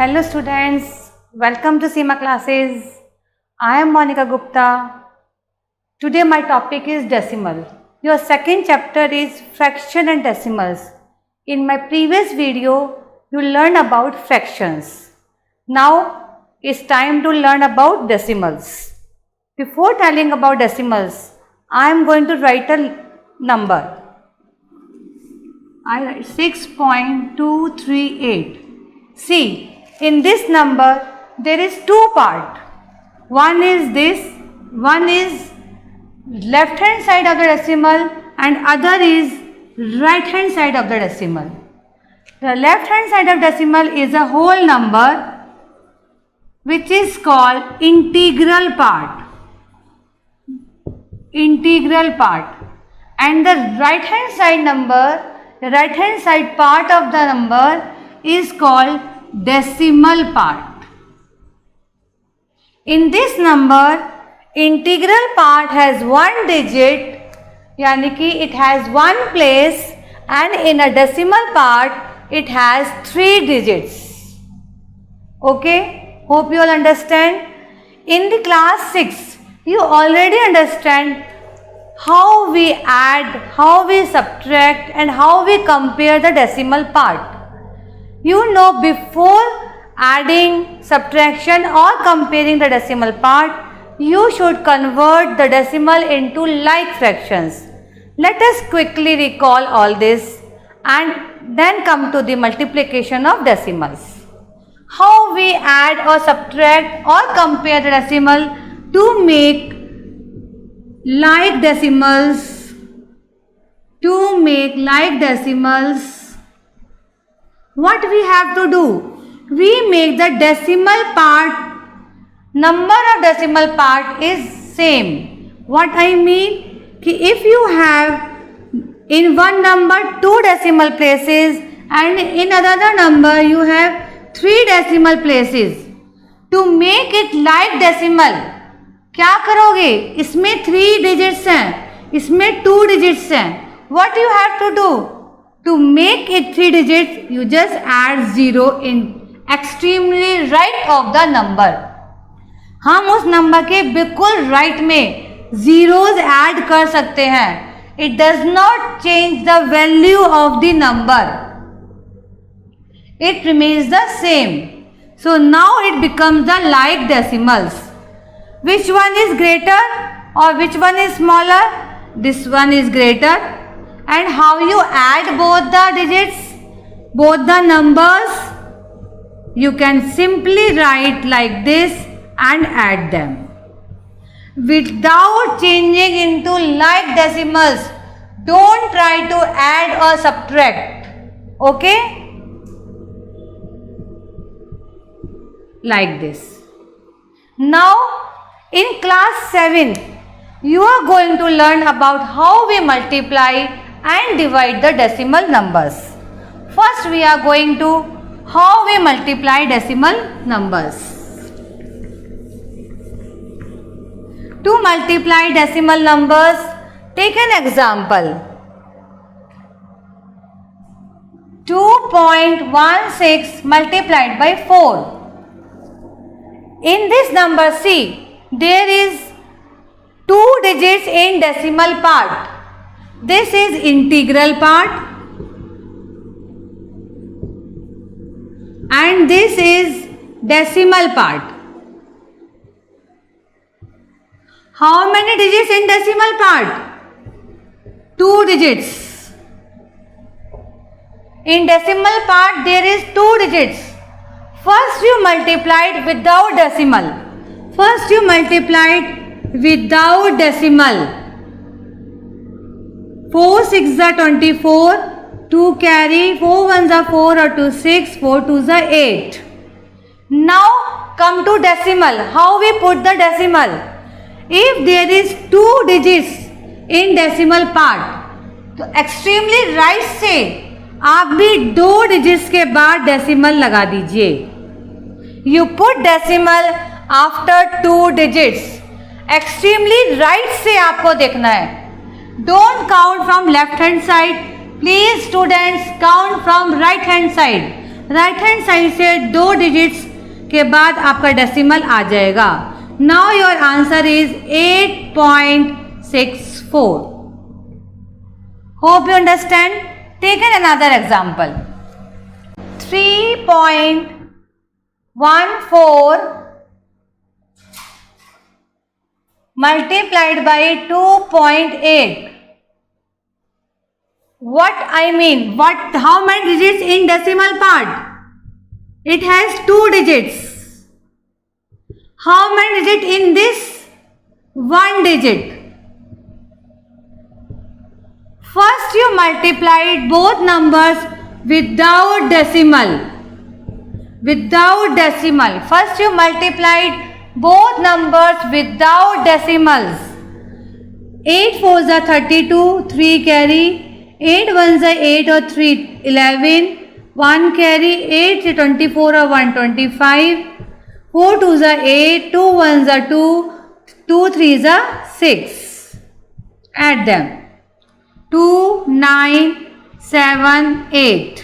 Hello students, welcome to Seema classes. I am Monica Gupta. Today my topic is decimal. Your second chapter is fraction and decimals. In my previous video, you learned about fractions. Now it's time to learn about decimals. Before telling about decimals, I am going to write a number. I write 6.238. See, in this number there is two parts. One is this, one is left hand side of the decimal and other is right hand side of the decimal. The left hand side of decimal is a whole number which is called integral part. Integral part. And the right hand side number, the right hand side part of the number is called decimal part. In this number, integral part has one digit, yani ki it has one place, and in a decimal part it has 3 digits. Okay, hope you all understand. In the class 6, you already understand how we add, how we subtract and how we compare the decimal part. You know, before adding, subtraction or comparing the decimal part, you should convert the decimal into like fractions. Let us quickly recall all this and then come to the multiplication of decimals. How we add or subtract or compare the decimal to make like decimals. To make like decimals, what we have to do? We make the decimal part, number of decimal part is same. What I mean? Ki if you have in one number 2 decimal places and in another number you have 3 decimal places, to make it like decimal, क्या करोगे? इसमें 3 digits हैं, इसमें 2 digits हैं. What you have to do? To make it 3 digits, you just add 0 in extremely right of the number. हम उस number के बिल्कुल राइट में zeros ऐड कर सकते हैं. It does not change the value of the number. It remains the same. So now it becomes the like decimals. Which one is greater or which one is smaller? This one is greater. And how you add both the digits, both the numbers? You can simply write like this and add them. Without changing into like decimals, don't try to add or subtract. Okay? Like this. Now, in class 7, you are going to learn about how we multiply and divide the decimal numbers. First, we are going to how we multiply decimal numbers. To multiply decimal numbers, take an example. 2.16 multiplied by 4. In this number, see, there is 2 digits in decimal part. This is integral part and this is decimal part. How many digits in decimal part? 2 digits. In decimal part there is 2 digits. First you multiplied without decimal. First you multiplied without decimal. 4 6 are 24, 2 carry, 4 1s are 4 or 2 6, 4 2s are 8. Now come to decimal. How we put the decimal? If there is 2 digits in decimal part, तो extremely right से आप भी 2 digits के बाद decimal लगा दीजिए. You put decimal after 2 digits. Extremely right से आपको देखना है. Don't count from left hand side. Please students, count from right hand side. Right hand side से 2 डिजिट्स के बाद आपका डेसिमल आ जाएगा. Now your answer is 8.64. Hope you understand. Take an another example. 3.14 multiplied by 2.8. What I mean? How many digits in decimal part? It has 2 digits. How many digits in this? 1 digit. First you multiplied both numbers without decimal. First you multiplied both numbers without decimals. 8 4s are 32, 3 carry. 8 1s are 8 or 3 11, 1 carry. 8 3 24 or 125. 4 2s are 8, 2 1s are 2, 2 3s are 6. Add them. 2 9 7 8.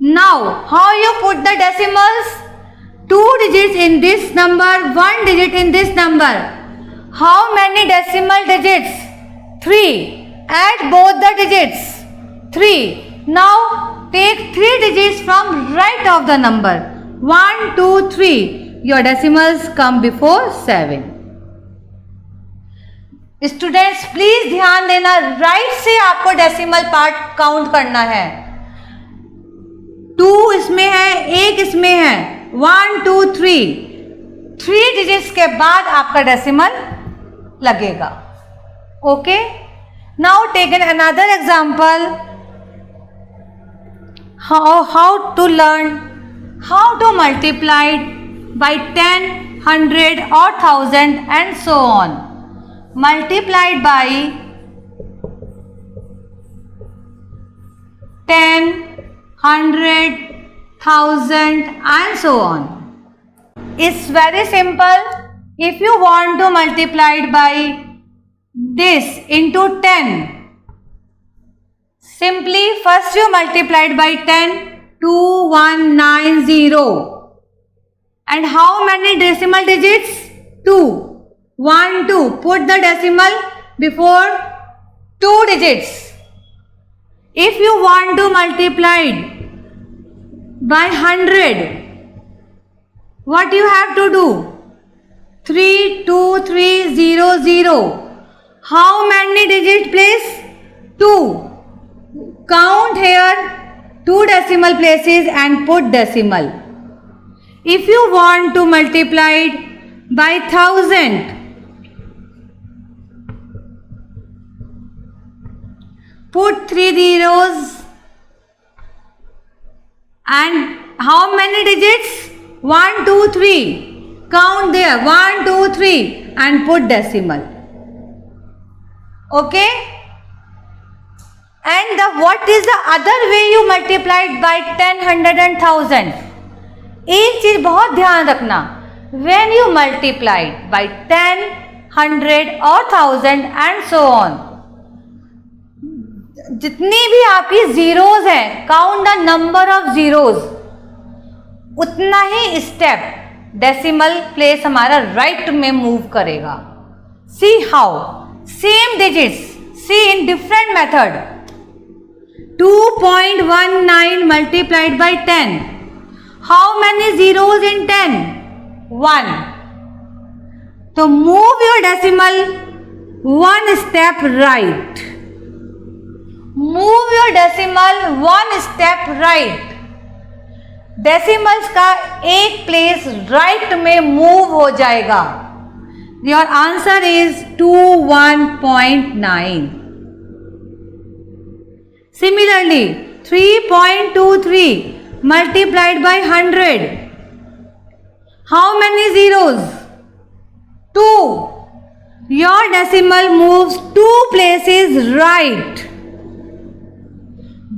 Now how you put the decimals? 2 digits in this number, 1 digit in this number. How many decimal digits? 3. Add both the digits. 3. Now take 3 digits from right of the number. 1 2 3. Your decimals come before 7. Students please ध्यान देना, right से आपको decimal part count करना है. 2 इसमें है, 1 इसमें है. 1 2 3. 3 डिजिट्स के बाद आपका डेसिमल लगेगा. Okay. Now take an another example. How to learn how to multiply by 10, 100 और 1000 and so on. Multiplied by 10, 100, 1000 and so on. It's very simple. If you want to multiply it by this into 10, simply first you multiply it by 10, 2190. And how many decimal digits? 2. 1 2. Put the decimal before 2 digits. If you want to multiply it by 100, what you have to do? 32300. How many digit place? 2. Count here 2 decimal places and put decimal. If you want to multiply it by 1000, put 3 zeros and how many digits? 1 2 3. Count there 1 2 3 and put decimal. Okay. And what is the other way you multiplied by 10, 100 and 1000? एक चीज बहुत ध्यान रखना. When you multiplied by 10, 100 or 1000 and so on, जितनी भी आपकी zeros हैं, count the number of zeros. उतना ही स्टेप डेसिमल प्लेस हमारा राइट में मूव करेगा. See how. Same digits, see in different method. 2.19 multiplied by 10. How many zeros in 10? 1. So move your decimal 1 step right. Move your decimal 1 step right. Decimals का एक place right में move हो जाएगा. Your answer is 21.9. Similarly 3.23 multiplied by 100. How many zeros? 2. Your decimal moves 2 places right.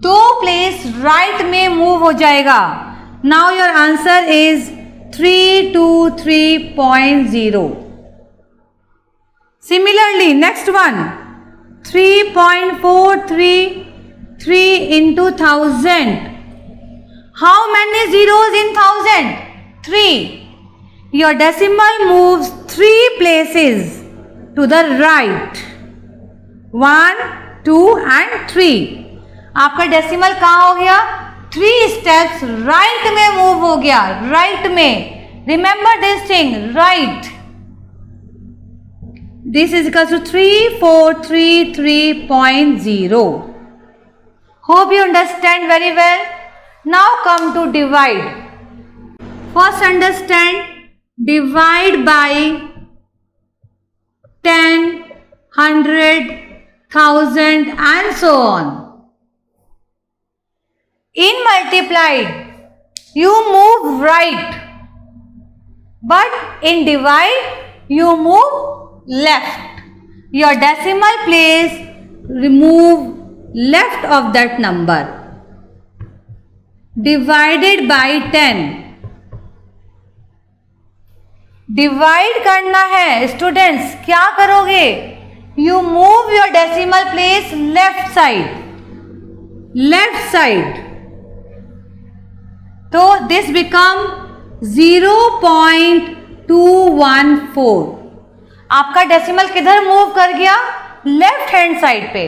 2 place right में move हो जाएगा. Now your answer is 323.0. Similarly next one 3.433 into 1000. How many zeros in 1000? 3. Your decimal moves 3 places to the right. 1, 2 and 3. आपका decimal कहाँ हो गया? 3 steps right में move हो गया, राइट में. Remember this thing, right. This is equal to 3433.0. Hope you understand very well. Now come to divide. First understand, divide by 10, 100, 1000 and so on. In multiplied, you move right, but in divide, you move left. Your decimal place remove left of that number. Divided by 10. Divide करना है students, क्या करोगे? You move your decimal place left side, left side. तो this become 0.214. आपका decimal किधर move कर गया? Left hand side पे.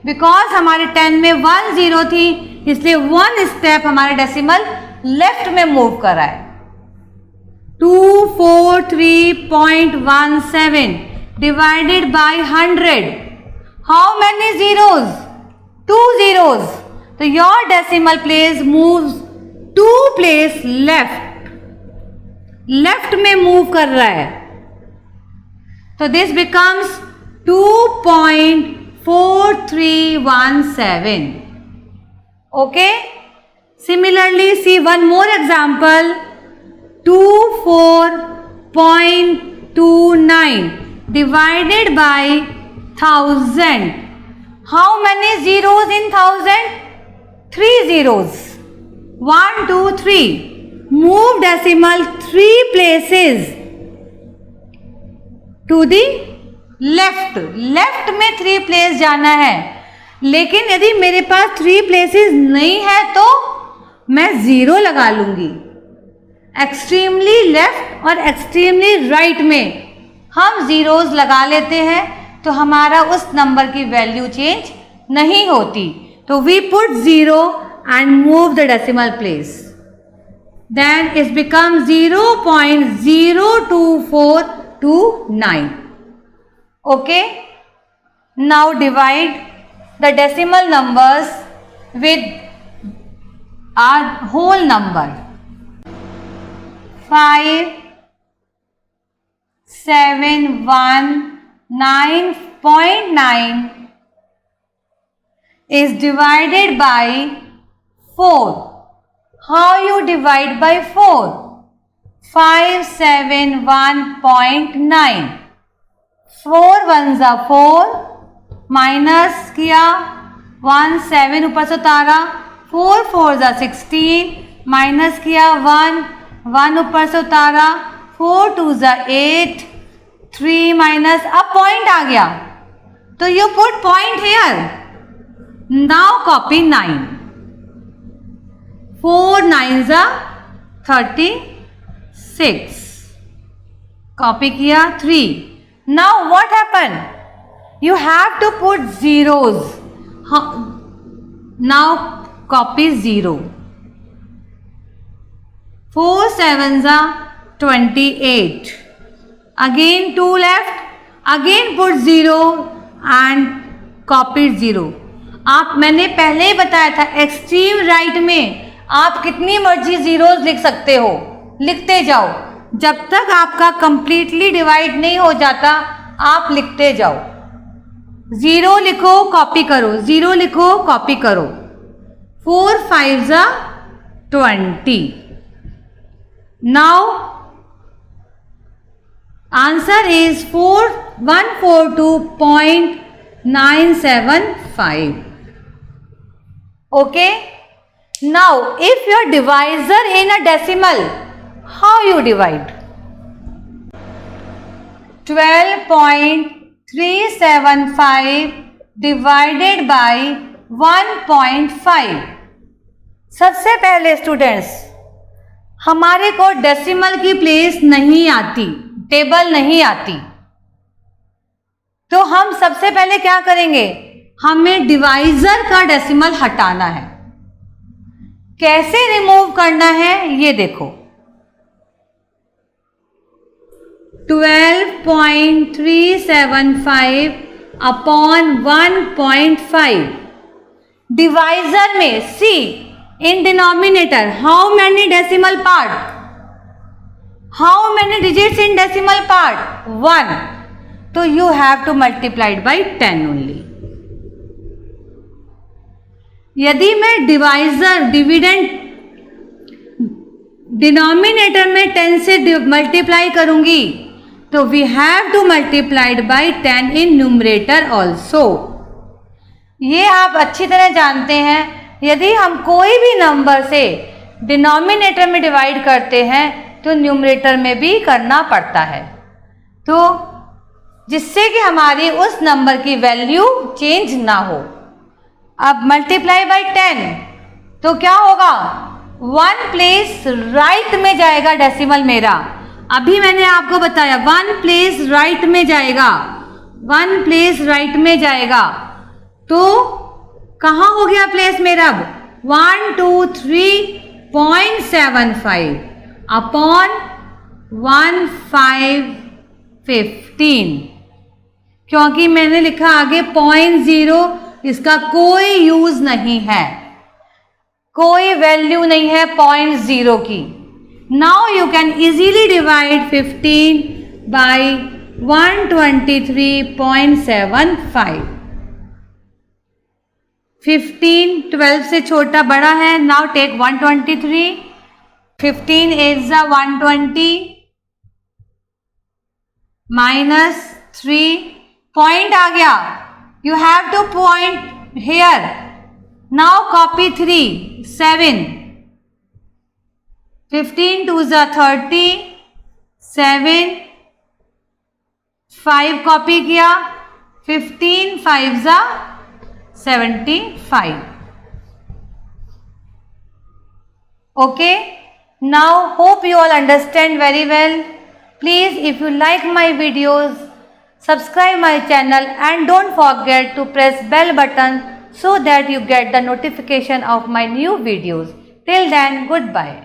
बिकॉज हमारे 10 में 1 0 थी, इसलिए 1 स्टेप हमारे डेसिमल लेफ्ट में मूव कर रहा है. 243.17 divided by 100. How many zeros? 2 zeros. So your decimal place moves 2 place left. Left में move कर रहा है. So this becomes 2.4317. Okay? Similarly, see one more example. 24.29 divided by 1000. How many zeros in 1000? 3 zeros. 1, 2, 3. Move decimal 3 places to the left. Left में 3 place जाना है. लेकिन यदि मेरे पास 3 places नहीं है तो मैं 0 लगा लूंगी. एक्सट्रीमली लेफ्ट और एक्सट्रीमली राइट में हम जीरोस लगा लेते हैं तो हमारा उस नंबर की वैल्यू चेंज नहीं होती. तो we put 0 and move the decimal place. Then it become 0.02429. Okay, now divide the decimal numbers with our whole number. 5719.9 is divided by 4. How you divide by 4? 571.9. 4 ones are 4, minus किया 1 7 ऊपर से उतारा, 4 4s are 16, minus किया 1 1 ऊपर से उतारा, 4 2s are 8, 3 minus, अब point आ गया तो you put point here. Now copy 9. 4 9s are 36. Copy किया 3. Now what happen? You have to put zeros. Now copy 0. 4 7s are 28. Again 2 left. Again put 0 and copy 0. आप, मैंने पहले ही बताया था, एक्सट्रीम राइट में आप कितनी मर्जी जीरोस लिख सकते हो, लिखते जाओ. जब तक आपका कंप्लीटली डिवाइड नहीं हो जाता आप लिखते जाओ. 0 लिखो कॉपी करो, 0 लिखो कॉपी करो. 4 5s are 20. Now answer is 4142.975. Okay. Now if your divisor in a decimal, how you divide? 12.375 divided by 1.5. सबसे पहले स्टूडेंट्स, हमारे को डेसिमल की प्लेस नहीं आती, टेबल नहीं आती, तो हम सबसे पहले क्या करेंगे, हमें डिवाइजर का डेसिमल हटाना है। कैसे रिमूव करना है ये देखो, 12.375 अपॉन 1.5 डिवाइजर में see in denominator how many decimal part, how many digits in decimal part 1, तो you have to multiplied by 10 only. यदि मैं डिविडेंड डिनोमिनेटर में 10 से मल्टीप्लाई करूंगी तो we have to multiplied by 10 in numerator also. ये आप अच्छी तरह जानते हैं, यदि हम कोई भी नंबर से डिनोमिनेटर में डिवाइड करते हैं तो न्यूमरेटर में भी करना पड़ता है, तो जिससे कि हमारी उस नंबर की वैल्यू चेंज ना हो। अब मल्टीप्लाई बाई 10 तो क्या होगा, 1 प्लेस राइट में जाएगा डेसिमल मेरा। अभी मैंने आपको बताया 1 प्लेस राइट में जाएगा, 1 प्लेस राइट में जाएगा, तो कहाँ हो गया प्लेस मेरा अब, 123.75 अपॉन 1515, क्योंकि मैंने लिखा आगे 0.0, इसका कोई यूज नहीं है, कोई वैल्यू नहीं है 0.0 की। Now you can easily divide 15 by 123.75। 15 12 से छोटा बड़ा है, नाउ टेक 123, 15 8 ज़ा 120 माइनस 3, पॉइंट आ गया, you have to point here, now copy 3 7, 15 2 ज़ा 30, 7 5 कॉपी किया, 15 5 ज़ा 75। okay, now hope you all understand very well. Please, if you like my videos, subscribe my channel and don't forget to press bell button so that you get the notification of my new videos. Till then, goodbye.